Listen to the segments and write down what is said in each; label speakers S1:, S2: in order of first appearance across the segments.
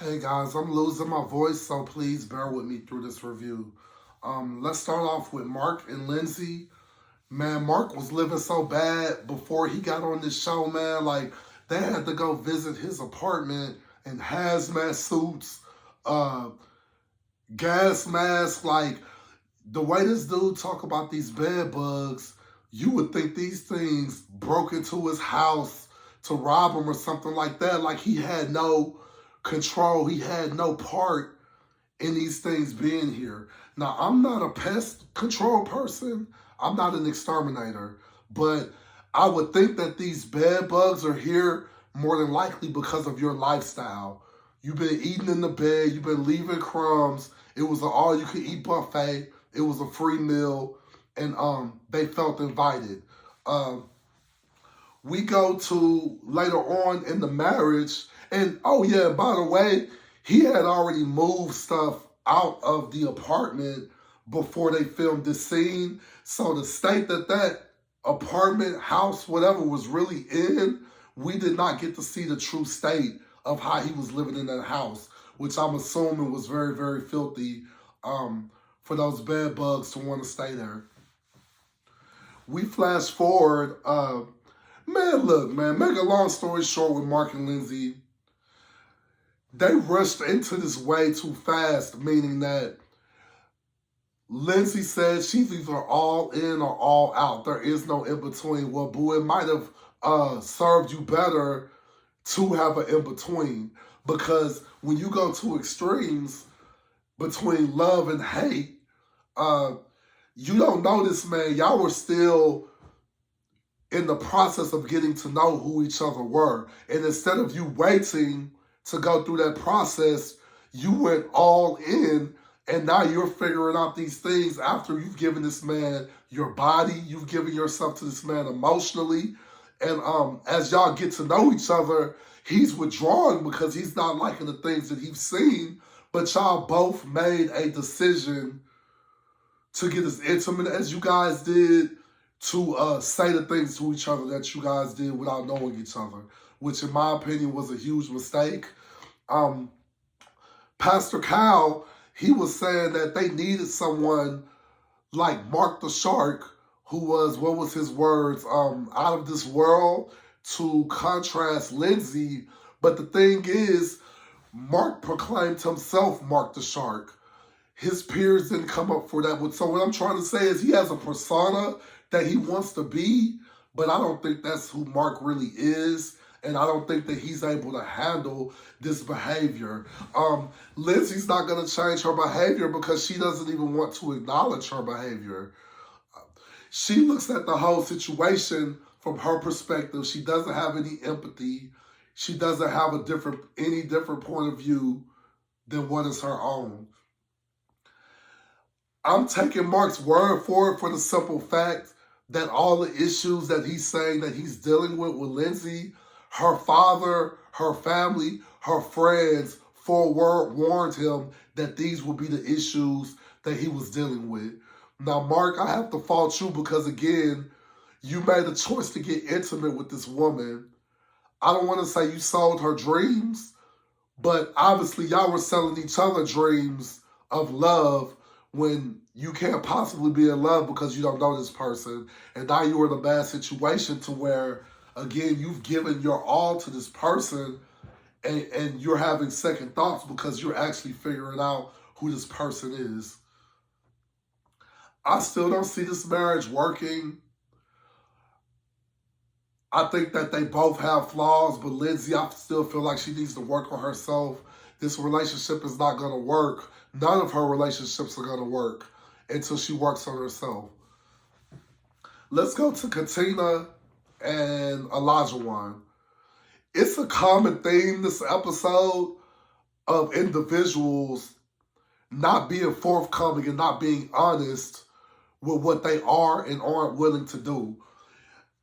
S1: Hey guys, I'm losing my voice, so please bear with me through this review. Let's start off with Mark and Lindsay. Man, Mark was living so bad before he got on this show, man. Like, they had to go visit his apartment in hazmat suits, uh, gas masks. Like, the way this dude talk about these bed bugs, you would think these things broke into his house to rob him or something like that. Like, he had no control. He had no part in these things being here. Now, I'm not a pest control person. I'm not an exterminator. But I would think that these bed bugs are here more than likely because of your lifestyle. You've been eating in the bed. You've been leaving crumbs. It was an all-you-can-eat buffet. It was a free meal. And they felt invited. Um, we go to later on in the marriage, and oh yeah, by the way, he had already moved stuff out of the apartment before they filmed this scene. So the state that that apartment, house, whatever was really in, we did not get to see the true state of how he was living in that house, which I'm assuming was very, very filthy for those bed bugs to want to stay there. We flash forward. Man, look, man, make a long story short with Mark and Lindsay, they rushed into this way too fast, meaning that Lindsay said she's either all in or all out. There is no in between. Well, boo, it might have served you better to have an in between, because when you go to extremes between love and hate, uh, you don't know this man. Y'all were still in the process of getting to know who each other were. And instead of you waiting to go through that process, you went all in, and now you're figuring out these things after you've given this man your body, you've given yourself to this man emotionally. And as y'all get to know each other, he's withdrawing because he's not liking the things that he's seen, but y'all both made a decision to get as intimate as you guys did, to say the things to each other that you guys did without knowing each other, which in my opinion was a huge mistake. Um, Pastor Cal, he was saying that they needed someone like Mark the Shark, who was, what was his words, out of this world, to contrast Lindsay. But the thing is, Mark proclaimed himself Mark the Shark. His peers didn't come up for that. So what I'm trying to say is he has a persona that he wants to be, but I don't think that's who Mark really is, and I don't think that he's able to handle this behavior. Lindsay's not going to change her behavior because she doesn't even want to acknowledge her behavior. She looks at the whole situation from her perspective. She doesn't have any empathy. She doesn't have any different point of view than what is her own. I'm taking Mark's word for it for the simple fact that all the issues that he's saying that he's dealing with Lindsay, her father, her family, her friends, forewarned him that these would be the issues that he was dealing with. Now, Mark, I have to fault you because, again, you made a choice to get intimate with this woman. I don't want to say you sold her dreams, but obviously y'all were selling each other dreams of love when you can't possibly be in love because you don't know this person. And now you're in a bad situation to where, again, you've given your all to this person, and you're having second thoughts because you're actually figuring out who this person is. I still don't see this marriage working. I think that they both have flaws, but Lindsay, I still feel like she needs to work on herself. This relationship is not going to work. None of her relationships are going to work until she works on herself. Let's go to Katina and Elijah. It's a common theme this episode of individuals not being forthcoming and not being honest with what they are and aren't willing to do.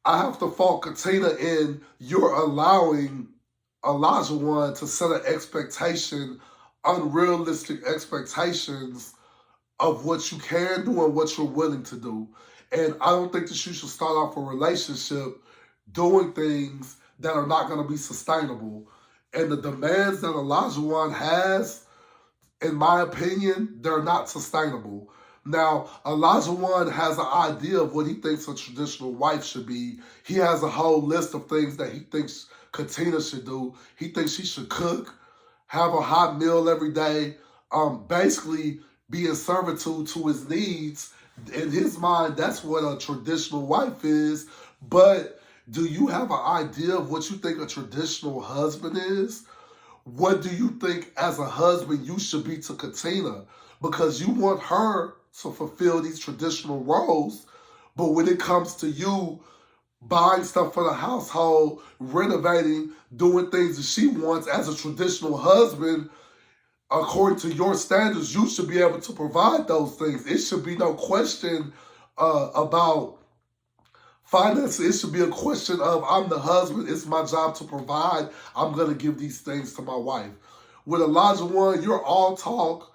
S1: I have to fault Katina in you're allowing Elijah to set an expectation, unrealistic expectations of what you can do and what you're willing to do. And I don't think that you should start off a relationship doing things that are not going to be sustainable. And the demands that Olajuwon has, in my opinion, they're not sustainable. Now, Olajuwon has an idea of what he thinks a traditional wife should be. He has a whole list of things that he thinks Katina should do. He thinks she should cook, have a hot meal every day, basically be in servitude to his needs. In his mind, that's what a traditional wife is. But do you have an idea of what you think a traditional husband is? What do you think as a husband you should be to Katina? Because you want her to fulfill these traditional roles, but when it comes to you buying stuff for the household, renovating, doing things that she wants as a traditional husband, according to your standards, you should be able to provide those things. It should be no question about finances. It should be a question of, I'm the husband, it's my job to provide, I'm going to give these things to my wife. With Olajuwon, you're all talk.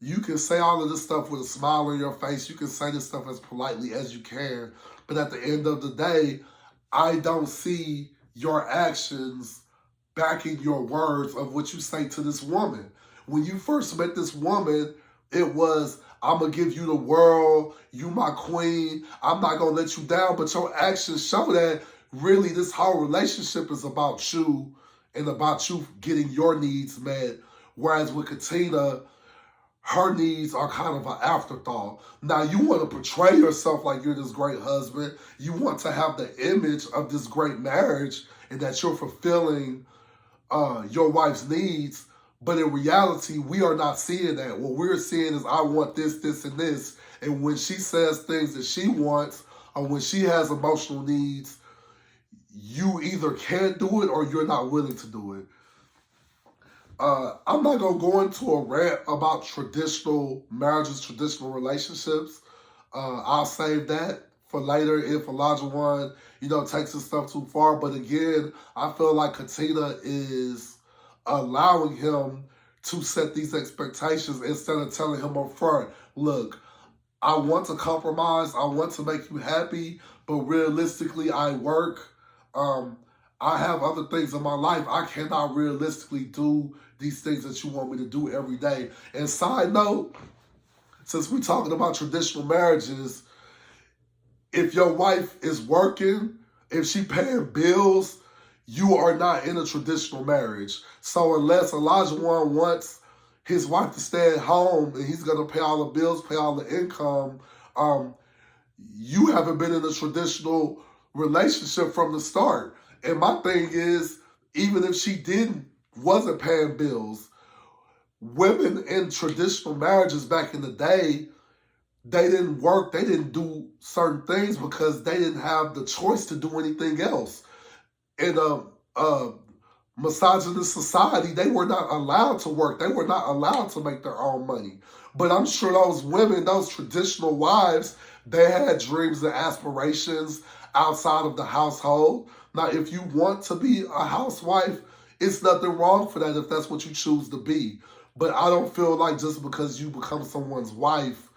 S1: You can say all of this stuff with a smile on your face. You can say this stuff as politely as you can. But at the end of the day, I don't see your actions backing your words of what you say to this woman. When you first met this woman, it was, I'm going to give you the world, you my queen, I'm not going to let you down. But your actions show that really this whole relationship is about you and about you getting your needs met. Whereas with Katina, her needs are kind of an afterthought. Now, you want to portray yourself like you're this great husband. You want to have the image of this great marriage and that you're fulfilling your wife's needs. But in reality, we are not seeing that. What we're seeing is, I want this, this, and this. And when she says things that she wants, or when she has emotional needs, you either can't do it or you're not willing to do it. I'm not going to go into a rant about traditional marriages, traditional relationships. I'll save that for later if Olajuwon, takes his stuff too far. But again, I feel like Katina is allowing him to set these expectations instead of telling him up front, look, I want to compromise, I want to make you happy, but realistically, I work. I have other things in my life. I cannot realistically do these things that you want me to do every day. And side note, since we're talking about traditional marriages, if your wife is working, if she paying bills, you are not in a traditional marriage. So unless Olajuwon wants his wife to stay at home and he's going to pay all the bills, pay all the income, you haven't been in a traditional relationship from the start. And my thing is, even if she wasn't paying bills, women in traditional marriages back in the day, they didn't work, they didn't do certain things because they didn't have the choice to do anything else. In a misogynist society, they were not allowed to work. They were not allowed to make their own money. But I'm sure those women, those traditional wives, they had dreams and aspirations outside of the household. Now, if you want to be a housewife, it's nothing wrong for that if that's what you choose to be. But I don't feel like just because you become someone's wife,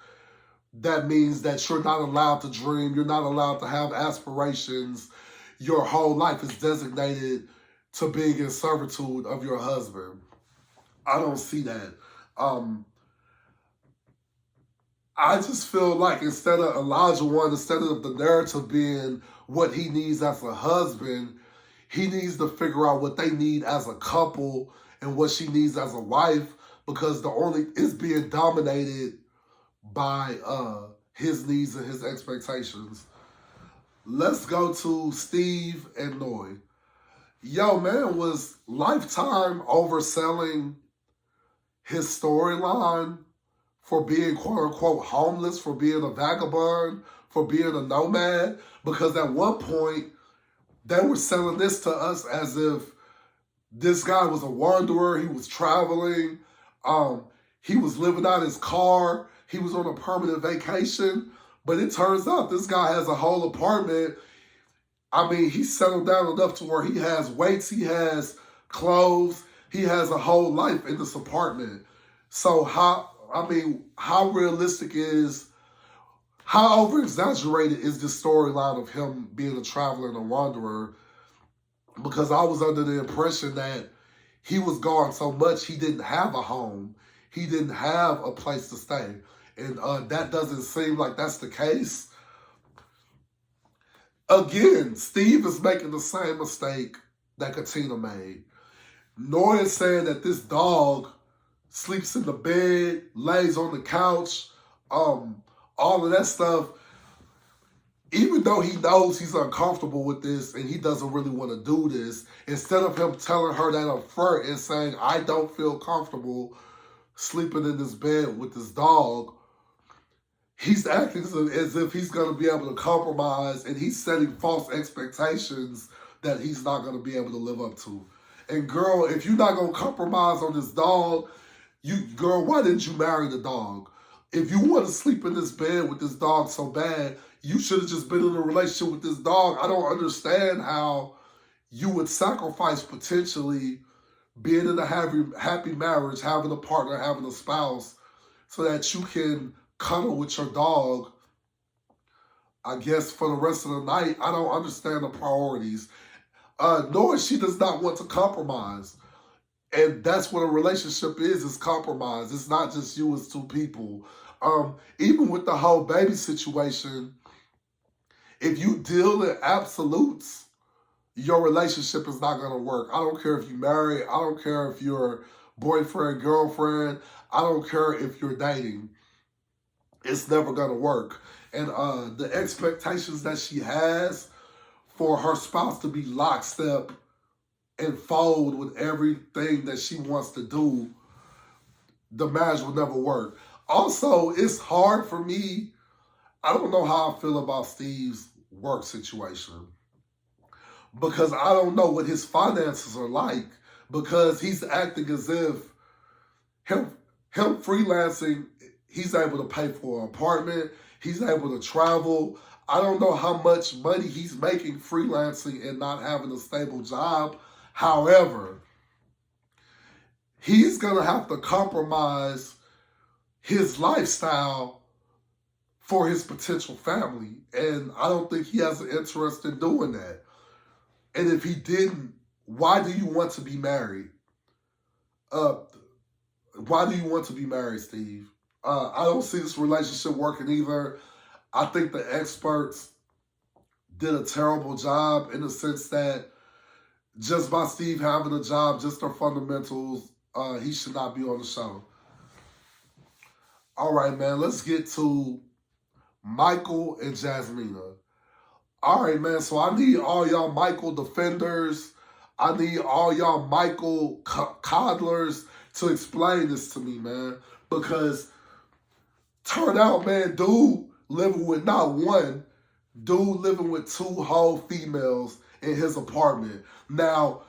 S1: that means that you're not allowed to dream, you're not allowed to have aspirations. Your whole life is designated to being in servitude of your husband. I don't see that. I just feel like instead of Olajuwon, instead of the narrative being what he needs as a husband, he needs to figure out what they need as a couple and what she needs as a wife, because it's being dominated by his needs and his expectations. Let's go to Steve and Noy. Yo, man was Lifetime overselling his storyline for being quote-unquote homeless, for being a vagabond, for being a nomad, because at one point, they were selling this to us as if this guy was a wanderer, he was traveling, he was living out his car, he was on a permanent vacation, but it turns out this guy has a whole apartment. I mean, he's settled down enough to where he has weights, he has clothes, he has a whole life in this apartment. So how realistic how over-exaggerated is this storyline of him being a traveler and a wanderer? Because I was under the impression that he was gone so much he didn't have a home. He didn't have a place to stay. And that doesn't seem like that's the case. Again, Steve is making the same mistake that Katina made. Nora is saying that this dog sleeps in the bed, lays on the couch, all of that stuff. Even though he knows he's uncomfortable with this and he doesn't really want to do this, instead of him telling her that up front and saying, I don't feel comfortable sleeping in this bed with this dog, he's acting as if he's going to be able to compromise, and he's setting false expectations that he's not going to be able to live up to. And girl, if you're not going to compromise on this dog, girl, why didn't you marry the dog? If you want to sleep in this bed with this dog so bad, you should have just been in a relationship with this dog. I don't understand how you would sacrifice potentially being in a happy marriage, having a partner, having a spouse, so that you can cuddle with your dog, I guess, for the rest of the night. I don't understand the priorities. Nor she does not want to compromise. And that's what a relationship is compromise. It's not just you as two people. Even with the whole baby situation, if you deal in absolutes, your relationship is not going to work. I don't care if you're married. I don't care if you're boyfriend, girlfriend. I don't care if you're dating. It's never going to work. And the expectations that she has for her spouse to be lockstep and fold with everything that she wants to do, the marriage will never work. Also, it's hard for me. I don't know how I feel about Steve's work situation, because I don't know what his finances are like, because he's acting as if him freelancing, he's able to pay for an apartment, he's able to travel. I don't know how much money he's making freelancing and not having a stable job. However, he's going to have to compromise his lifestyle for his potential family. And I don't think he has an interest in doing that. And if he didn't, why do you want to be married? Why do you want to be married, Steve? I don't see this relationship working either. I think the experts did a terrible job, in the sense that just by Steve having a job, just their fundamentals, he should not be on the show. All right, man, let's get to Michael and Jasmina. All right, man, so I need all y'all Michael defenders. I need all y'all Michael coddlers to explain this to me, man. Because turn out, man, dude living with not one, dude living with two whole females in his apartment. Now,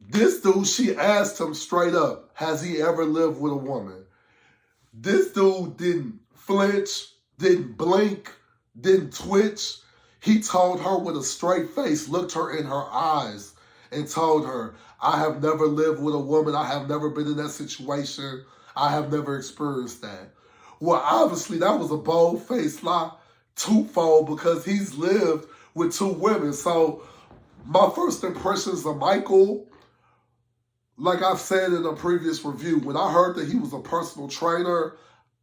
S1: this dude, she asked him straight up, has he ever lived with a woman? This dude didn't flinch, didn't blink, didn't twitch. He told her with a straight face, looked her in her eyes, and told her, I have never lived with a woman. I have never been in that situation. I have never experienced that. Well, obviously, that was a bold-faced lie, twofold, because he's lived with two women. So my first impressions of Michael, like I've said in a previous review, when I heard that he was a personal trainer,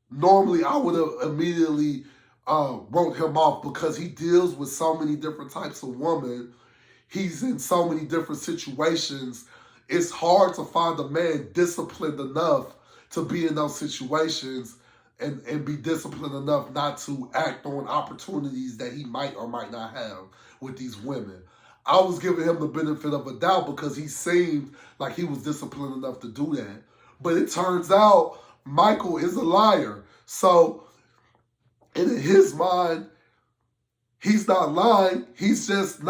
S1: normally I would have immediately wrote him off, because he deals with so many different types of women. He's in so many different situations. It's hard to find a man disciplined enough to be in those situations and be disciplined enough not to act on opportunities that he might or might not have with these women. I was giving him the benefit of a doubt because he seemed like he was disciplined enough to do that. But it turns out Michael is a liar. So in his mind, he's not lying. He's just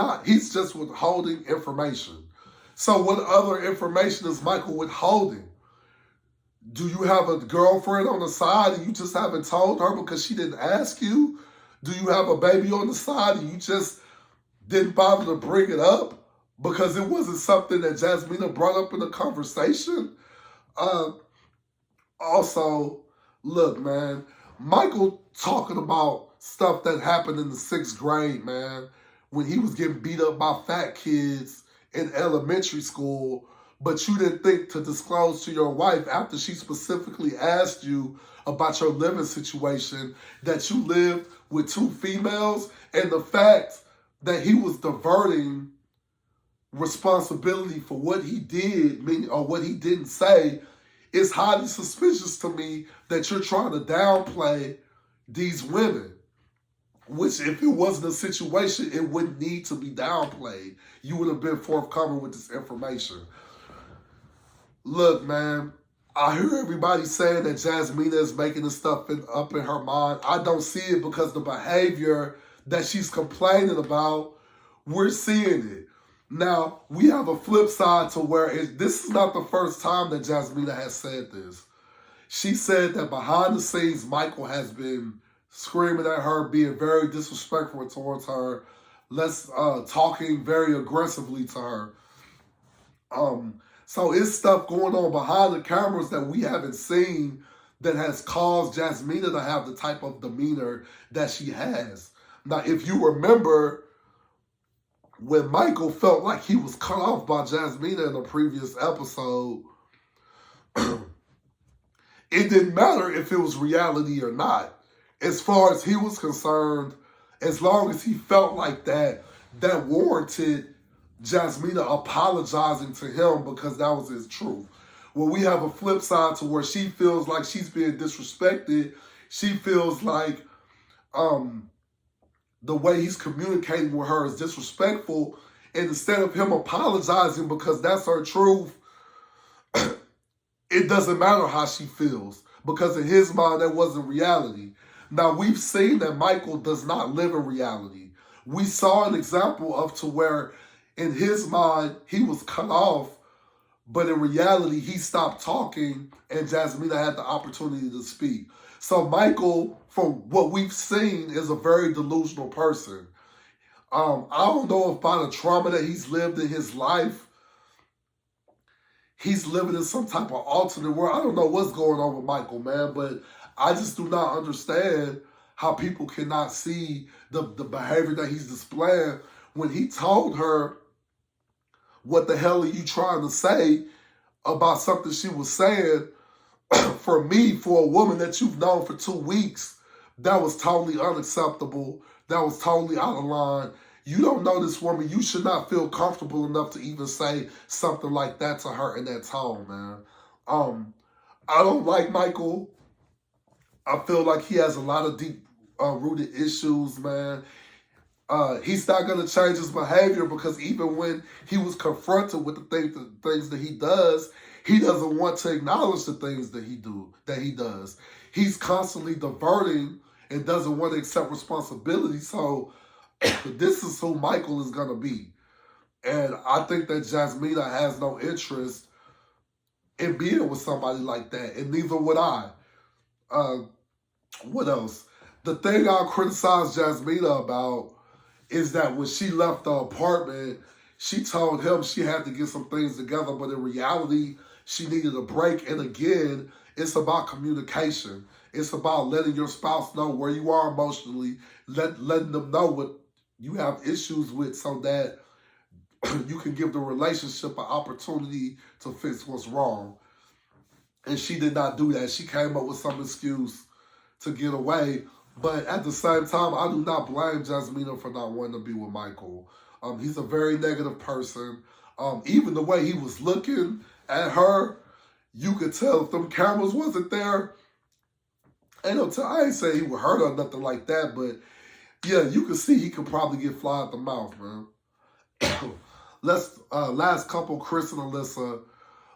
S1: withholding information. So what other information is Michael withholding? Do you have a girlfriend on the side and you just haven't told her because she didn't ask you? Do you have a baby on the side and you just didn't bother to bring it up because it wasn't something that Jasmina brought up in the conversation? Also, look, man, Michael talking about stuff that happened in the 6th grade, man, when he was getting beat up by fat kids in elementary school, but you didn't think to disclose to your wife after she specifically asked you about your living situation that you lived with 2 females, and the fact that he was diverting responsibility for what he did, meaning, or what he didn't say, is highly suspicious to me that you're trying to downplay these women. Which, if it wasn't a situation, it wouldn't need to be downplayed. You would have been forthcoming with this information. Look, man, I hear everybody saying that Jasmina is making this stuff up in her mind. I don't see it because the behavior that she's complaining about, we're seeing it. Now, we have a flip side to where this is not the first time that Jasmina has said this. She said that behind the scenes, Michael has been screaming at her, being very disrespectful towards her, talking very aggressively to her. So it's stuff going on behind the cameras that we haven't seen that has caused Jasmina to have the type of demeanor that she has. Now, if you remember, when Michael felt like he was cut off by Jasmina in a previous episode, it didn't matter if it was reality or not. As far as he was concerned, as long as he felt like that warranted Jasmina apologizing to him because that was his truth. Well, we have a flip side to where she feels like she's being disrespected. She feels like the way he's communicating with her is disrespectful. And instead of him apologizing because that's her truth, it doesn't matter how she feels. Because in his mind, that wasn't reality. Now, we've seen that Michael does not live in reality. We saw an example of to where, in his mind, he was cut off, but in reality, he stopped talking, and Jasmina had the opportunity to speak. So Michael, from what we've seen, is a very delusional person. I don't know if by the trauma that he's lived in his life, he's living in some type of alternate world. I don't know what's going on with Michael, man, but I just do not understand how people cannot see the behavior that he's displaying when he told her, what the hell are you trying to say about something she was saying? For me, for a woman that you've known for 2 weeks, that was totally unacceptable. That was totally out of line. You don't know this woman. You should not feel comfortable enough to even say something like that to her in that tone, man. I don't like Michael. I feel like he has a lot of deep rooted issues, man. He's not going to change his behavior because even when he was confronted with the things that he does, he doesn't want to acknowledge the things that he does. He's constantly diverting and doesn't want to accept responsibility. So this is who Michael is going to be. And I think that Jasmina has no interest in being with somebody like that, and neither would I. What else? The thing I'll criticize Jasmina about is that when she left the apartment, she told him she had to get some things together, but in reality, she needed a break. And again, it's about communication. It's about letting your spouse know where you are emotionally, letting them know what you have issues with so that you can give the relationship an opportunity to fix what's wrong. And she did not do that. She came up with some excuse to get away. But at the same time, I do not blame Jasmina for not wanting to be with Michael. He's a very negative person. Even the way he was looking at her, you could tell if them cameras wasn't there. I ain't saying he would hurt her or nothing like that, but yeah, you could see he could probably get fly out the mouth, man. Last couple, Chris and Alyssa.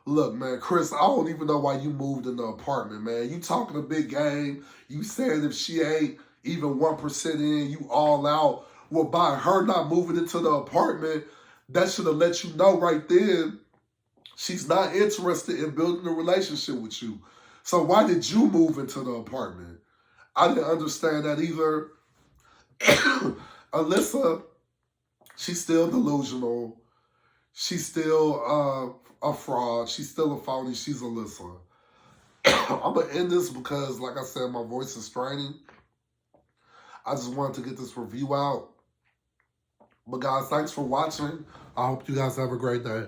S1: Look, man, Chris, I don't even know why you moved in the apartment, man. You talking a big game. You saying if she ain't even 1% in, you all out. Well, by her not moving into the apartment, that should have let you know right then she's not interested in building a relationship with you. So why did you move into the apartment? I didn't understand that either. Alyssa, she's still delusional. She's still a fraud. She's still a phony. She's Alyssa. I'm going to end this because, like I said, my voice is straining. I just wanted to get this review out. But guys, thanks for watching. I hope you guys have a great day.